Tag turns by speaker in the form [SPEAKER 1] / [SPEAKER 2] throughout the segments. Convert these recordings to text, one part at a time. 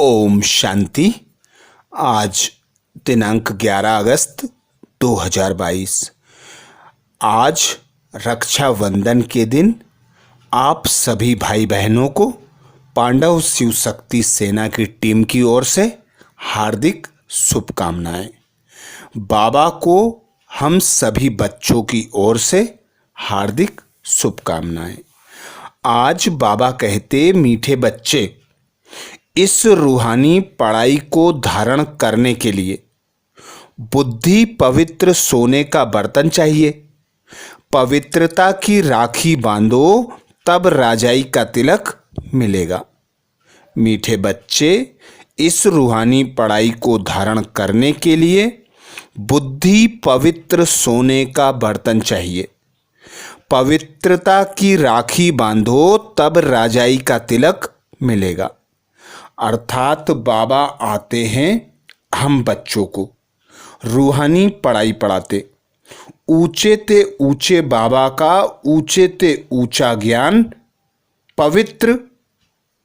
[SPEAKER 1] ओम शांति। आज दिनांक 11 अगस्त 2022। आज रक्षाबंधन के दिन आप सभी भाई बहनों को पांडव शिव शक्ति सेना की टीम की ओर से हार्दिक शुभकामनाएं। बाबा को हम सभी बच्चों की ओर से हार्दिक शुभकामनाएं। आज बाबा कहते, मीठे बच्चे, इस रूहानी पढ़ाई को धारण करने के लिए बुद्धि पवित्र सोने का बर्तन चाहिए। पवित्रता की राखी बांधो, तब राजाई का तिलक मिलेगा। मीठे बच्चे, इस रूहानी पढ़ाई को धारण करने के लिए बुद्धि पवित्र सोने का बर्तन चाहिए। पवित्रता की राखी बांधो, तब राजाई का तिलक मिलेगा। अर्थात बाबा आते हैं हम बच्चों को रूहानी पढ़ाई पढ़ाते। ऊंचे ते ऊंचे बाबा का ऊंचे ते ऊंचा ज्ञान पवित्र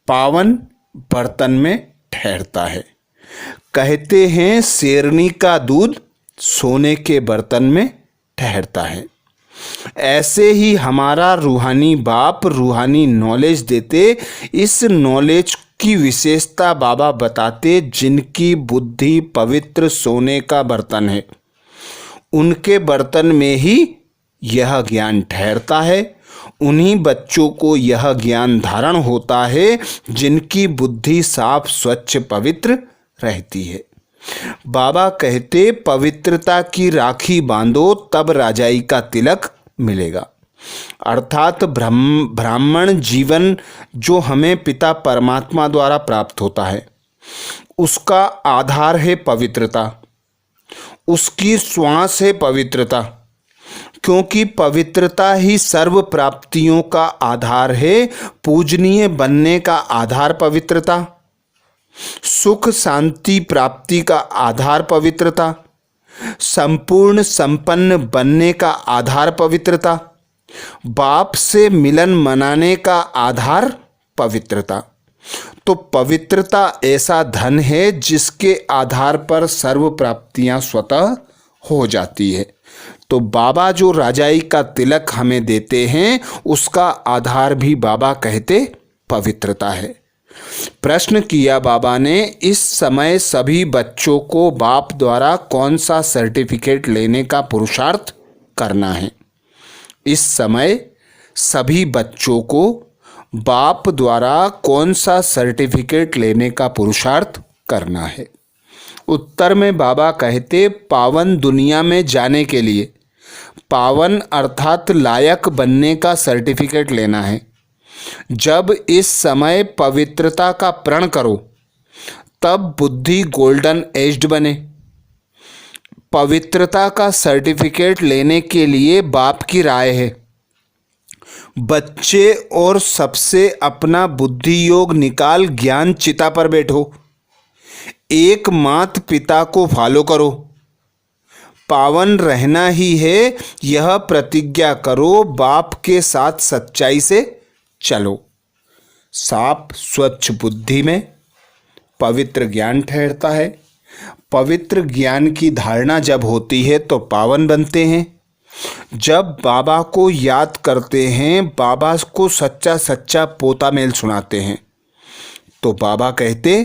[SPEAKER 1] पावन बर्तन में ठहरता है। कहते हैं, शेरनी का दूध सोने के बर्तन में ठहरता है। ऐसे ही हमारा रूहानी बाप रूहानी नॉलेज देते। इस नॉलेज की विशेषता बाबा बताते, जिनकी बुद्धि पवित्र सोने का बर्तन है, उनके बर्तन में ही यह ज्ञान ठहरता है। उन्हीं बच्चों को यह ज्ञान धारण होता है जिनकी बुद्धि साफ स्वच्छ पवित्र रहती है। बाबा कहते, पवित्रता की राखी बांधो, तब राजाई का तिलक मिलेगा। अर्थात ब्राह्मण जीवन जो हमें पिता परमात्मा द्वारा प्राप्त होता है, उसका आधार है पवित्रता। उसकी श्वास है पवित्रता, क्योंकि पवित्रता ही सर्व प्राप्तियों का आधार है। पूजनीय बनने का आधार पवित्रता, सुख शांति प्राप्ति का आधार पवित्रता, संपूर्ण संपन्न बनने का आधार पवित्रता, बाप से मिलन मनाने का आधार पवित्रता। तो पवित्रता ऐसा धन है जिसके आधार पर सर्व प्राप्तियां स्वतः हो जाती है। तो बाबा जो राजाई का तिलक हमें देते हैं, उसका आधार भी बाबा कहते पवित्रता है। प्रश्न किया बाबा ने, इस समय सभी बच्चों को बाप द्वारा कौन सा सर्टिफिकेट लेने का पुरुषार्थ करना है? इस समय सभी बच्चों को बाप द्वारा कौन सा सर्टिफिकेट लेने का पुरुषार्थ करना है? उत्तर में बाबा कहते, पावन दुनिया में जाने के लिए पावन अर्थात लायक बनने का सर्टिफिकेट लेना है। जब इस समय पवित्रता का प्रण करो, तब बुद्धि गोल्डन एज्ड बने। पवित्रता का सर्टिफिकेट लेने के लिए बाप की राय है, बच्चे और सबसे अपना बुद्धि योग निकाल ज्ञान चिता पर बैठो। एक मात पिता को फॉलो करो। पावन रहना ही है, यह प्रतिज्ञा करो। बाप के साथ सच्चाई से चलो। साफ स्वच्छ बुद्धि में पवित्र ज्ञान ठहरता है। पवित्र ज्ञान की धारणा जब होती है तो पावन बनते हैं। जब बाबा को याद करते हैं, बाबा को सच्चा सच्चा पोता मेल सुनाते हैं, तो बाबा कहते,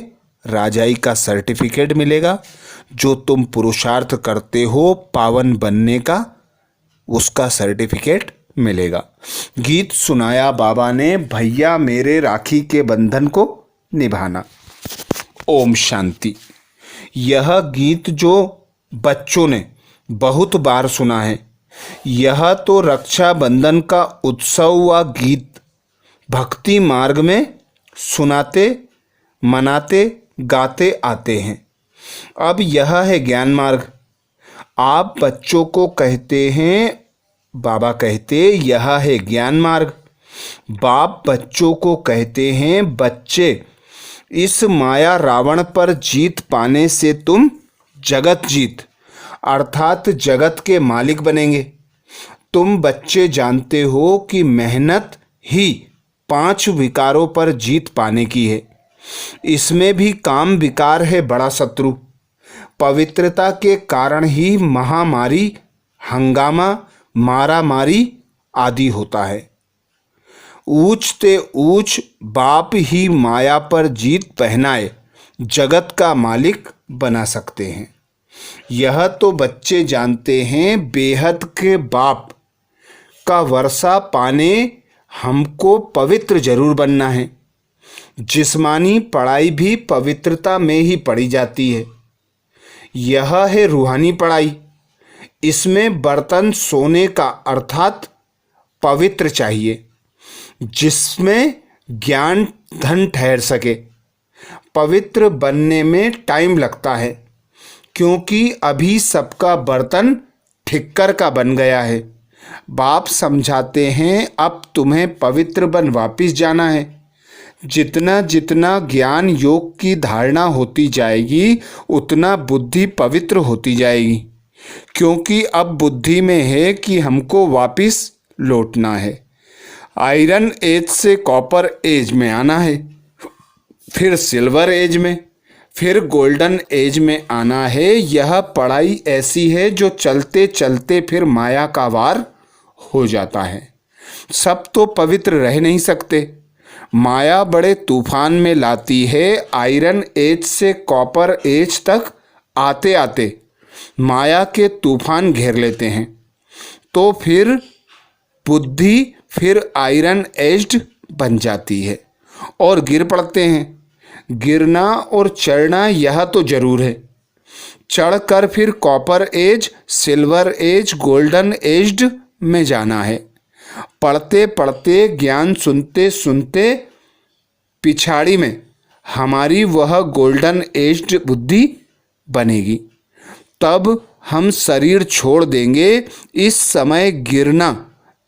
[SPEAKER 1] राजाई का सर्टिफिकेट मिलेगा। जो तुम पुरुषार्थ करते हो पावन बनने का, उसका सर्टिफिकेट मिलेगा। गीत सुनाया बाबा ने, भैया मेरे राखी के बंधन को निभाना। ओम शांति। यह गीत जो बच्चों ने बहुत बार सुना है, यह तो रक्षाबंधन का उत्सव व गीत भक्ति मार्ग में सुनाते मनाते गाते आते हैं। अब यह है ज्ञान मार्ग। आप बच्चों को कहते हैं, बाबा कहते, यह है ज्ञान मार्ग। बाप बच्चों को कहते हैं, बच्चे, इस माया रावण पर जीत पाने से तुम जगत जीत अर्थात जगत के मालिक बनेंगे। तुम बच्चे जानते हो कि मेहनत ही 5 विकारों पर जीत पाने की है। इसमें भी काम विकार है बड़ा शत्रु। पवित्रता के कारण ही महामारी, हंगामा, मारामारी आदि होता है। ऊंच ते ऊंच बाप ही माया पर जीत पहनाए जगत का मालिक बना सकते हैं। यह तो बच्चे जानते हैं, बेहद के बाप का वर्षा पाने हमको पवित्र जरूर बनना है। जिस्मानी पढ़ाई भी पवित्रता में ही पढ़ी जाती है। यह है रूहानी पढ़ाई। इसमें बर्तन सोने का अर्थात पवित्र चाहिए, जिसमें ज्ञान धन ठहर सके। पवित्र बनने में टाइम लगता है, क्योंकि अभी सबका बर्तन ठिक्कर का बन गया है। बाप समझाते हैं, अब तुम्हें पवित्र बन वापिस जाना है। जितना जितना ज्ञान योग की धारणा होती जाएगी, उतना बुद्धि पवित्र होती जाएगी, क्योंकि अब बुद्धि में है कि हमको वापिस लौटना है। आयरन एज से कॉपर एज में आना है, फिर सिल्वर एज में, फिर गोल्डन एज में आना है। यह पढ़ाई ऐसी है जो चलते चलते फिर माया का वार हो जाता है। सब तो पवित्र रह नहीं सकते। माया बड़े तूफान में लाती है। आयरन एज से कॉपर एज तक आते आते माया के तूफान घेर लेते हैं, तो फिर बुद्धि फिर आयरन एज्ड बन जाती है और गिर पड़ते हैं। गिरना और चढ़ना यह तो जरूर है। चढ़कर फिर copper age, silver age, golden aged में जाना है। पढ़ते पढ़ते, ज्ञान सुनते सुनते पिछाड़ी में हमारी वह गोल्डन एज्ड बुद्धि बनेगी। तब हम शरीर छोड़ देंगे। इस समय गिरना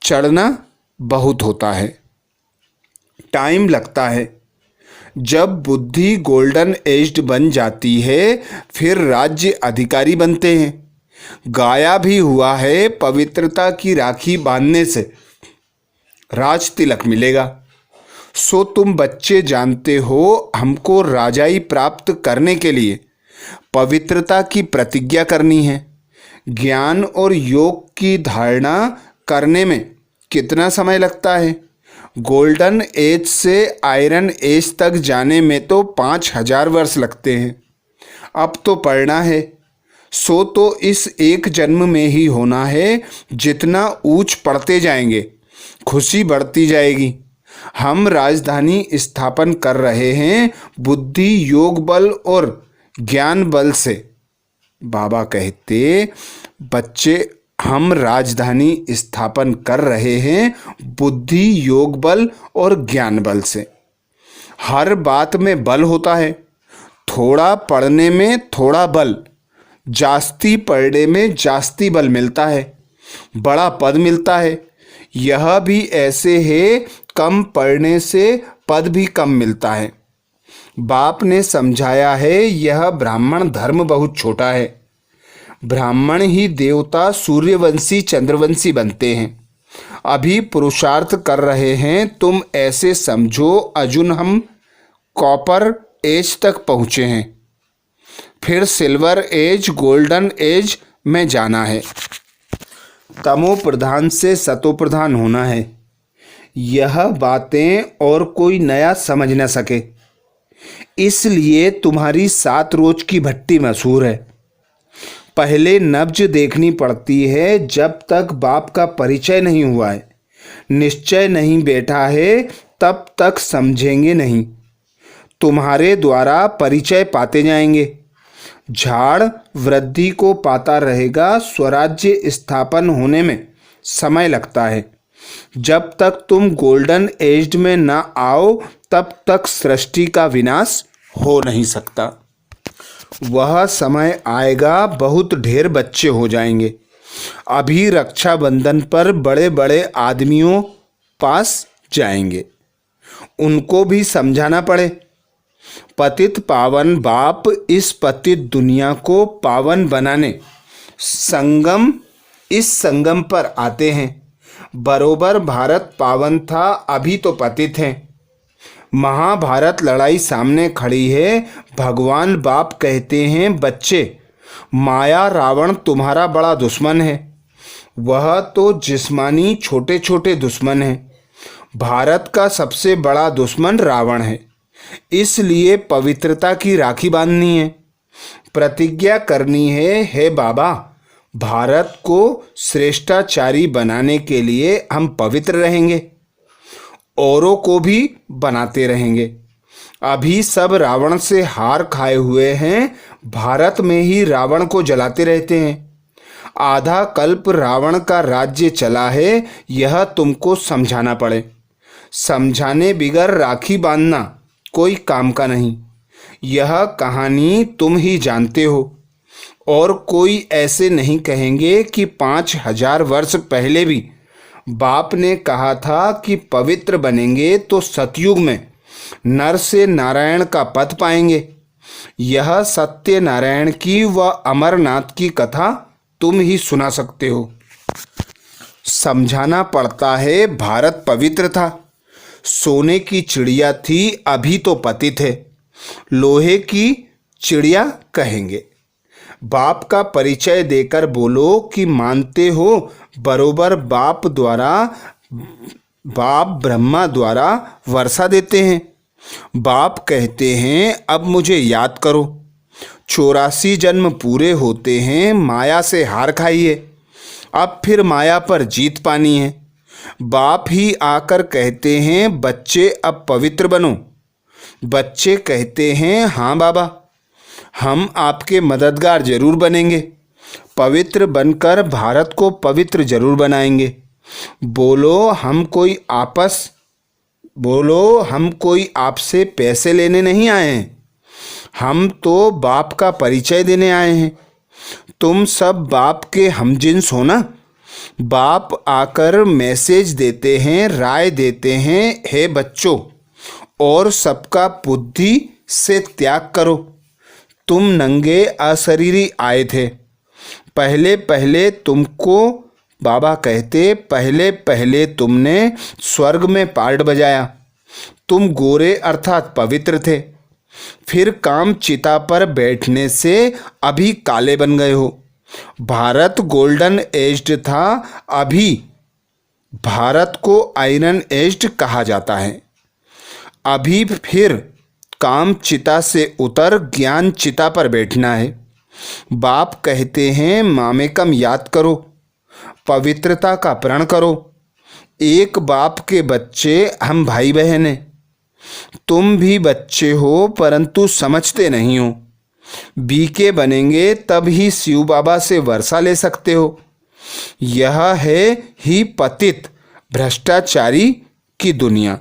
[SPEAKER 1] चढ़ना बहुत होता है, टाइम लगता है। जब बुद्धि गोल्डन एज्ड बन जाती है, फिर राज्य अधिकारी बनते हैं। गाया भी हुआ है, पवित्रता की राखी बांधने से राज तिलक मिलेगा। सो तुम बच्चे जानते हो, हमको राजाई प्राप्त करने के लिए पवित्रता की प्रतिज्ञा करनी है। ज्ञान और योग की धारणा करने में कितना समय लगता है? गोल्डन एज से आयरन एज तक जाने में तो 5000 वर्ष लगते हैं। अब तो पढ़ना है, सो तो इस एक जन्म में ही होना है। जितना ऊंच पढ़ते जाएंगे, खुशी बढ़ती जाएगी। हम राजधानी स्थापन कर रहे हैं, बुद्धि योग बल और ज्ञान बल से। बाबा कहते, बच्चे हम राजधानी स्थापन कर रहे हैं बुद्धि योग बल और ज्ञान बल से। हर बात में बल होता है। थोड़ा पढ़ने में थोड़ा बल, जास्ती पढ़ने में जास्ती बल मिलता है, बड़ा पद मिलता है। यह भी ऐसे है, कम पढ़ने से पद भी कम मिलता है। बाप ने समझाया है, यह ब्राह्मण धर्म बहुत छोटा है। ब्राह्मण ही देवता सूर्यवंशी चंद्रवंशी बनते हैं। अभी पुरुषार्थ कर रहे हैं। तुम ऐसे समझो, अर्जुन हम कॉपर एज तक पहुँचे हैं, फिर सिल्वर एज, गोल्डन एज में जाना है। तमो प्रधान से सतो प्रधान होना है। यह बातें और कोई नया समझ न सके, इसलिए तुम्हारी 7 रोज की भट्टी मशहूर है। पहले नब्ज देखनी पड़ती है। जब तक बाप का परिचय नहीं हुआ है, निश्चय नहीं बैठा है, तब तक समझेंगे नहीं। तुम्हारे द्वारा परिचय पाते जाएंगे। झाड़ वृद्धि को पाता रहेगा। स्वराज्य स्थापन होने में समय लगता है। जब तक तुम गोल्डन एज में ना आओ, तब तक सृष्टि का विनाश हो नहीं सकता। वह समय आएगा, बहुत ढेर बच्चे हो जाएंगे। अभी रक्षाबंधन पर बड़े बड़े आदमियों पास जाएंगे, उनको भी समझाना पड़े। पतित पावन बाप इस पतित दुनिया को पावन बनाने इस संगम पर आते हैं। बरोबर भारत पावन था, अभी तो पतित हैं। महाभारत लड़ाई सामने खड़ी है। भगवान बाप कहते हैं, बच्चे, माया रावण तुम्हारा बड़ा दुश्मन है। वह तो जिस्मानी छोटे छोटे दुश्मन है। भारत का सबसे बड़ा दुश्मन रावण है। इसलिए पवित्रता की राखी बांधनी है, प्रतिज्ञा करनी है। हे बाबा, भारत को श्रेष्ठाचारी बनाने के लिए हम पवित्र रहेंगे, औरों को भी बनाते रहेंगे। अभी सब रावण से हार खाए हुए हैं, भारत में ही रावण को जलाते रहते हैं। आधा कल्प रावण का राज्य चला है, यह तुमको समझाना पड़े। समझाने बिगर राखी बांधना कोई काम का नहीं। यह कहानी तुम ही जानते हो, और कोई ऐसे नहीं कहेंगे कि 5000 वर्ष पहले भी बाप ने कहा था कि पवित्र बनेंगे तो सतयुग में नर से नारायण का पद पाएंगे। यह सत्यनारायण की व अमरनाथ की कथा तुम ही सुना सकते हो। समझाना पड़ता है, भारत पवित्र था, सोने की चिड़िया थी, अभी तो पतित है, लोहे की चिड़िया कहेंगे। बाप का परिचय देकर बोलो कि मानते हो बरोबर बाप ब्रह्मा द्वारा वर्षा देते हैं। बाप कहते हैं, अब मुझे याद करो, 84 जन्म पूरे होते हैं, माया से हार खाई है, अब फिर माया पर जीत पानी है। बाप ही आकर कहते हैं, बच्चे अब पवित्र बनो। बच्चे कहते हैं, हाँ बाबा, हम आपके मददगार जरूर बनेंगे, पवित्र बनकर भारत को पवित्र जरूर बनाएंगे। बोलो हम कोई आपसे पैसे लेने नहीं आए हैं, हम तो बाप का परिचय देने आए हैं। तुम सब बाप के हमजिन्स हो ना। बाप आकर मैसेज देते हैं, राय देते हैं, हे बच्चों, और सबका बुद्धि से त्याग करो। तुम नंगे अशरीरी आए थे, पहले पहले तुमको बाबा कहते, पहले पहले तुमने स्वर्ग में पार्ट बजाया। तुम गोरे अर्थात पवित्र थे, फिर काम चिता पर बैठने से अभी काले बन गए हो। भारत गोल्डन एज्ड था, अभी भारत को आयरन एज्ड कहा जाता है। अभी फिर काम चिता से उतर ज्ञान चिता पर बैठना है। बाप कहते हैं, मामेकम याद करो, पवित्रता का प्रण करो। एक बाप के बच्चे हम भाई बहन हैं। तुम भी बच्चे हो, परंतु समझते नहीं हो। बीके बनेंगे तब ही शिव बाबा से वर्षा ले सकते हो। यह है ही पतित भ्रष्टाचारी की दुनिया।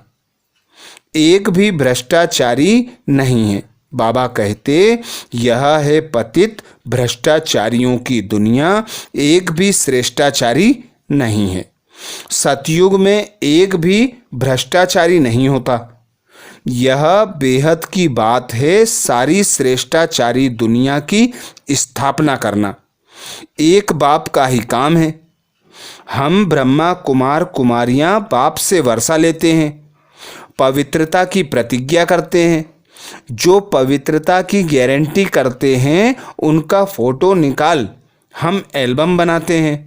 [SPEAKER 1] एक भी भ्रष्टाचारी नहीं है। बाबा कहते, यह है पतित भ्रष्टाचारियों की दुनिया, एक भी श्रेष्ठाचारी नहीं है। सतयुग में एक भी भ्रष्टाचारी नहीं होता। यह बेहद की बात है, सारी श्रेष्ठाचारी दुनिया की स्थापना करना एक बाप का ही काम है। हम ब्रह्मा कुमार कुमारियां बाप से वर्षा लेते हैं, पवित्रता की प्रतिज्ञा करते हैं। जो पवित्रता की गारंटी करते हैं उनका फोटो निकाल हम एल्बम बनाते हैं।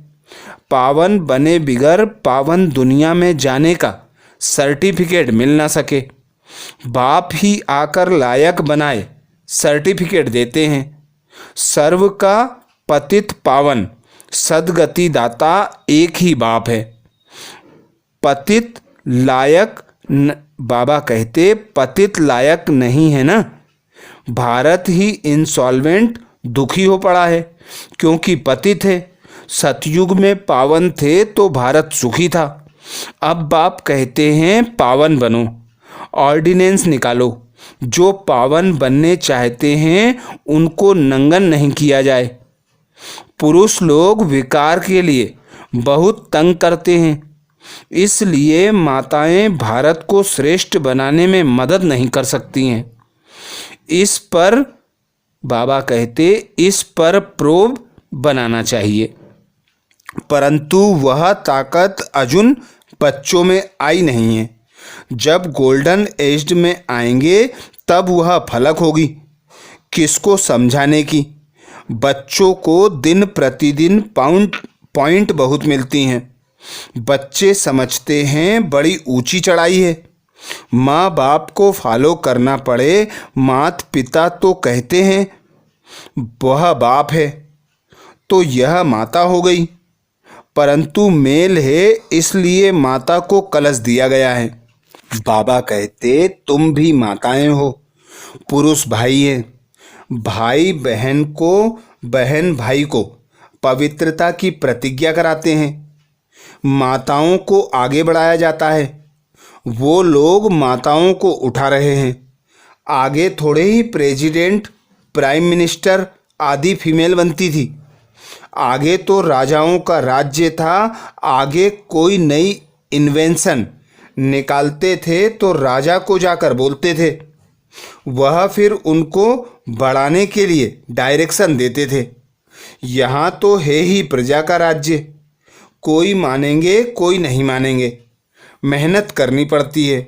[SPEAKER 1] पावन बने बिगर पावन दुनिया में जाने का सर्टिफिकेट मिल ना सके, बाप ही आकर लायक बनाए सर्टिफिकेट देते हैं। सर्व का पतित पावन सदगति दाता एक ही बाप है। पतित लायक बाबा कहते, पतित लायक नहीं है ना। भारत ही इंसॉल्वेंट दुखी हो पड़ा है क्योंकि पतित है। सतयुग में पावन थे तो भारत सुखी था। अब बाप कहते हैं, पावन बनो, ऑर्डिनेंस निकालो। जो पावन बनने चाहते हैं उनको नंगन नहीं किया जाए। पुरुष लोग विकार के लिए बहुत तंग करते हैं, इसलिए माताएं भारत को श्रेष्ठ बनाने में मदद नहीं कर सकती हैं। इस पर बाबा कहते, इस पर प्रोब बनाना चाहिए, परंतु वह ताकत अजुन बच्चों में आई नहीं है। जब गोल्डन एज में आएंगे तब वह फलक होगी किसको समझाने की। बच्चों को दिन प्रतिदिन पॉइंट बहुत मिलती हैं। बच्चे समझते हैं बड़ी ऊंची चढ़ाई है। माँ बाप को फॉलो करना पड़े। माता पिता तो कहते हैं वह बाप है तो यह माता हो गई, परंतु मेल है इसलिए माता को कलश दिया गया है। बाबा कहते तुम भी माताएं हो, पुरुष भाई हैं। भाई बहन को, बहन भाई को पवित्रता की प्रतिज्ञा कराते हैं। माताओं को आगे बढ़ाया जाता है। वो लोग माताओं को उठा रहे हैं। आगे थोड़े ही प्रेसिडेंट, प्राइम मिनिस्टर आदि फीमेल बनती थी। आगे तो राजाओं का राज्य था। आगे कोई नई इन्वेंशन निकालते थे तो राजा को जाकर बोलते थे। वह फिर उनको बढ़ाने के लिए डायरेक्शन देते थे। यहाँ तो है ही प्रजा का राज्य। कोई मानेंगे कोई नहीं मानेंगे, मेहनत करनी पड़ती है।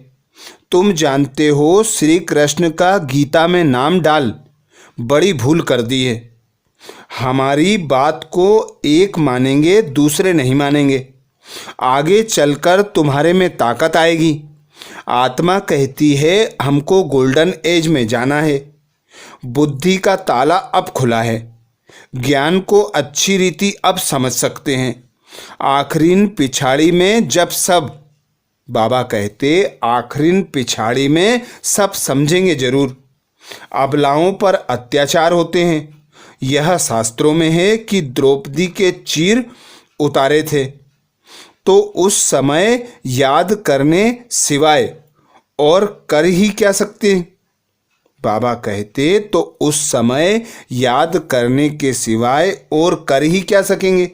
[SPEAKER 1] तुम जानते हो श्री कृष्ण का गीता में नाम डाल बड़ी भूल कर दी है। हमारी बात को एक मानेंगे दूसरे नहीं मानेंगे। आगे चलकर तुम्हारे में ताकत आएगी। आत्मा कहती है हमको गोल्डन एज में जाना है। बुद्धि का ताला अब खुला है। ज्ञान को अच्छी रीति अब समझ सकते हैं। आखिरीन पिछाड़ी में जब सब, बाबा कहते आखिरीन पिछाड़ी में सब समझेंगे जरूर। अबलाओं पर अत्याचार होते हैं। यह शास्त्रों में है कि द्रौपदी के चीर उतारे थे तो उस समय याद करने सिवाय और कर ही क्या सकते हैं। बाबा कहते तो उस समय याद करने के सिवाय और कर ही क्या सकेंगे।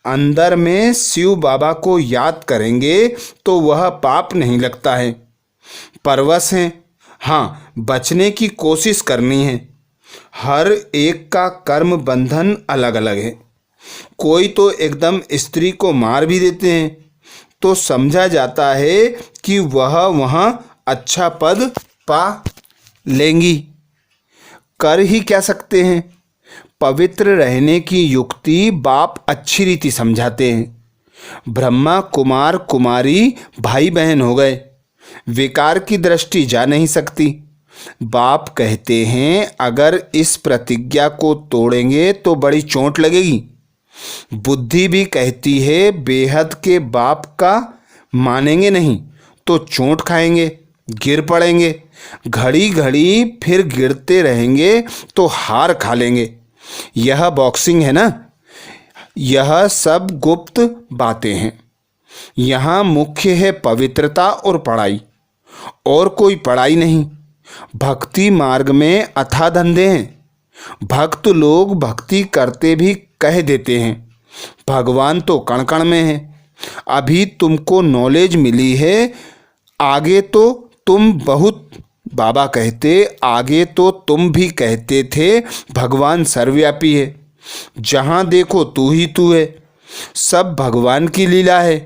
[SPEAKER 1] अंदर में शिव बाबा को याद करेंगे तो वह पाप नहीं लगता है। परवश हैं, हाँ बचने की कोशिश करनी है। हर एक का कर्म बंधन अलग अलग है। कोई तो एकदम स्त्री को मार भी देते हैं तो समझा जाता है कि वह वहाँ अच्छा पद पा लेंगी। कर ही क्या सकते हैं। पवित्र रहने की युक्ति बाप अच्छी रीति समझाते हैं। ब्रह्मा कुमार कुमारी भाई बहन हो गए। विकार की दृष्टि जा नहीं सकती। बाप कहते हैं अगर इस प्रतिज्ञा को तोड़ेंगे तो बड़ी चोट लगेगी। बुद्धि भी कहती है बेहद के बाप का मानेंगे नहीं तो चोट खाएंगे, गिर पड़ेंगे। घड़ी घड़ी फिर गिरते रहेंगे तो हार खा लेंगे। यह बॉक्सिंग है ना। यह सब गुप्त बातें हैं। यहाँ मुख्य है पवित्रता और पढ़ाई, और कोई पढ़ाई नहीं। भक्ति मार्ग में अथाह धंधे हैं। भक्त लोग भक्ति करते भी कह देते हैं भगवान तो कण कण में है। अभी तुमको नॉलेज मिली है, आगे तो तुम बहुत, बाबा कहते आगे तो तुम भी कहते थे भगवान सर्वव्यापी है। जहाँ देखो तू ही तू है। सब भगवान की लीला है।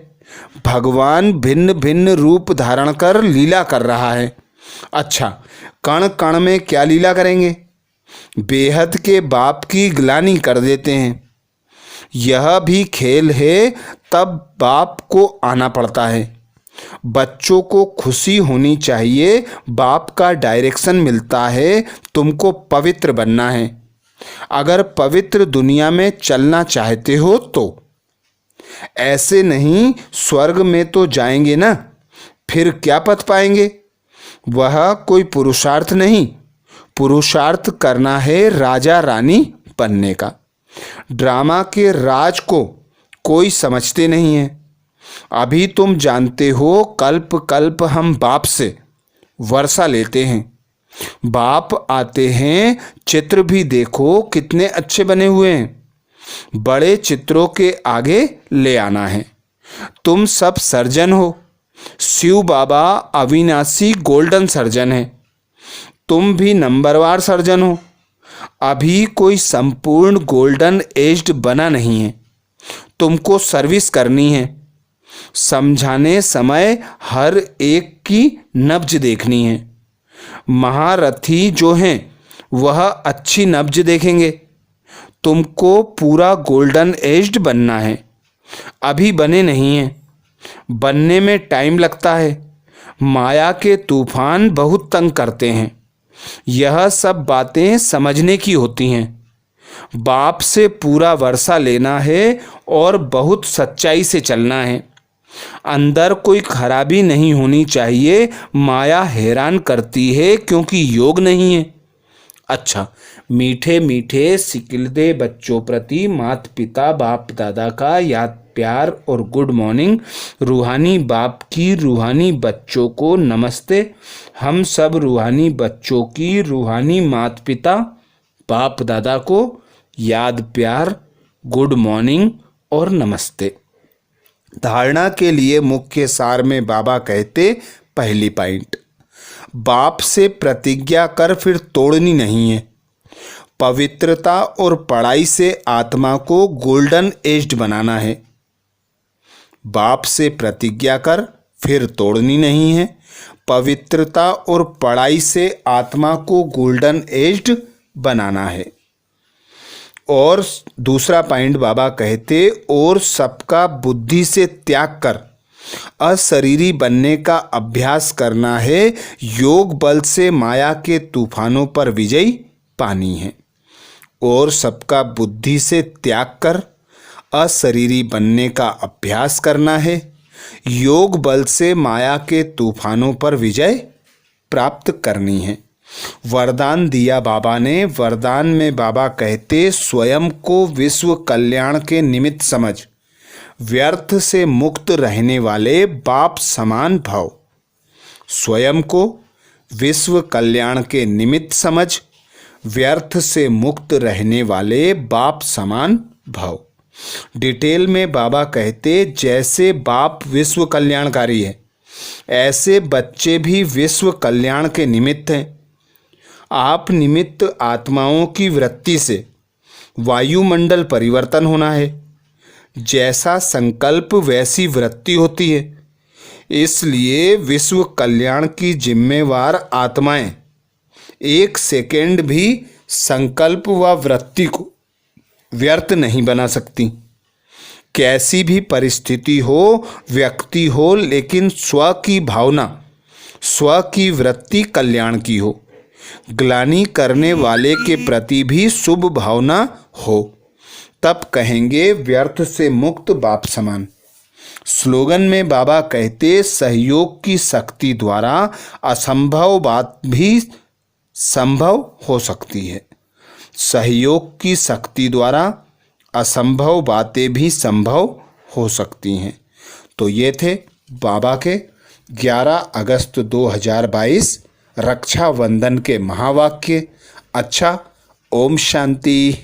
[SPEAKER 1] भगवान भिन्न भिन्न रूप धारण कर लीला कर रहा है। अच्छा, कण कण में क्या लीला करेंगे। बेहद के बाप की ग्लानि कर देते हैं। यह भी खेल है, तब बाप को आना पड़ता है। बच्चों को खुशी होनी चाहिए। बाप का डायरेक्शन मिलता है, तुमको पवित्र बनना है। अगर पवित्र दुनिया में चलना चाहते हो तो ऐसे नहीं, स्वर्ग में तो जाएंगे ना, फिर क्या पद पाएंगे। वह कोई पुरुषार्थ नहीं। पुरुषार्थ करना है राजा रानी बनने का। ड्रामा के राज को कोई समझते नहीं है। अभी तुम जानते हो कल्प कल्प हम बाप से वर्षा लेते हैं। बाप आते हैं, चित्र भी देखो कितने अच्छे बने हुए हैं। बड़े चित्रों के आगे ले आना है। तुम सब सर्जन हो। शिव बाबा अविनाशी गोल्डन सर्जन है। तुम भी नंबरवार सर्जन हो। अभी कोई संपूर्ण गोल्डन एज्ड बना नहीं है। तुमको सर्विस करनी है। समझाने समय हर एक की नब्ज देखनी है। महारथी जो हैं वह अच्छी नब्ज देखेंगे। तुमको पूरा गोल्डन एज्ड बनना है। अभी बने नहीं हैं, बनने में टाइम लगता है। माया के तूफान बहुत तंग करते हैं। यह सब बातें समझने की होती हैं। बाप से पूरा वर्षा लेना है और बहुत सच्चाई से चलना है। अंदर कोई खराबी नहीं होनी चाहिए। माया हैरान करती है क्योंकि योग नहीं है। अच्छा, मीठे मीठे सिकिलदे बच्चों प्रति माता पिता बाप दादा का याद प्यार और गुड मॉर्निंग। रूहानी बाप की रूहानी बच्चों को नमस्ते। हम सब रूहानी बच्चों की रूहानी माता पिता बाप दादा को याद प्यार गुड मॉर्निंग और नमस्ते। धारणा के लिए मुख्य सार में बाबा कहते, पहली पॉइंट, बाप से प्रतिज्ञा कर फिर तोड़नी नहीं है। पवित्रता और पढ़ाई से आत्मा को गोल्डन एज्ड बनाना है। बाप से प्रतिज्ञा कर फिर तोड़नी नहीं है। पवित्रता और पढ़ाई से आत्मा को गोल्डन एज्ड बनाना है। और दूसरा पॉइंट बाबा कहते, और सबका बुद्धि से त्याग कर अशरीरी बनने का अभ्यास करना है। योग बल से माया के तूफानों पर विजय पानी है। और सबका बुद्धि से त्याग कर अशरीरी बनने का अभ्यास करना है। योग बल से माया के तूफानों पर विजय प्राप्त करनी है। वरदान दिया बाबा ने। वरदान में बाबा कहते, स्वयं को विश्व कल्याण के निमित्त समझ, व्यर्थ से मुक्त रहने वाले बाप समान भाव। स्वयं को विश्व कल्याण के निमित्त समझ, व्यर्थ से मुक्त रहने वाले बाप समान भाव। डिटेल में बाबा कहते, जैसे बाप विश्व कल्याणकारी है, ऐसे बच्चे भी विश्व कल्याण के निमित्त हैं। आप निमित्त आत्माओं की वृत्ति से वायुमंडल परिवर्तन होना है। जैसा संकल्प वैसी वृत्ति होती है। इसलिए विश्व कल्याण की जिम्मेवार आत्माएं एक सेकेंड भी संकल्प व वृत्ति को व्यर्थ नहीं बना सकती। कैसी भी परिस्थिति हो, व्यक्ति हो, लेकिन स्व की भावना, स्व की वृत्ति कल्याण की हो। ग्लानि करने वाले के प्रति भी शुभ भावना हो, तब कहेंगे व्यर्थ से मुक्त बाप समान। स्लोगन में बाबा कहते, सहयोग की शक्ति द्वारा असंभव बात भी संभव हो सकती है। सहयोग की शक्ति द्वारा असंभव बातें भी संभव हो सकती हैं। तो ये थे बाबा के 11 अगस्त 2022 रक्षाबंधन के महावाक्य। अच्छा, ओम शांति।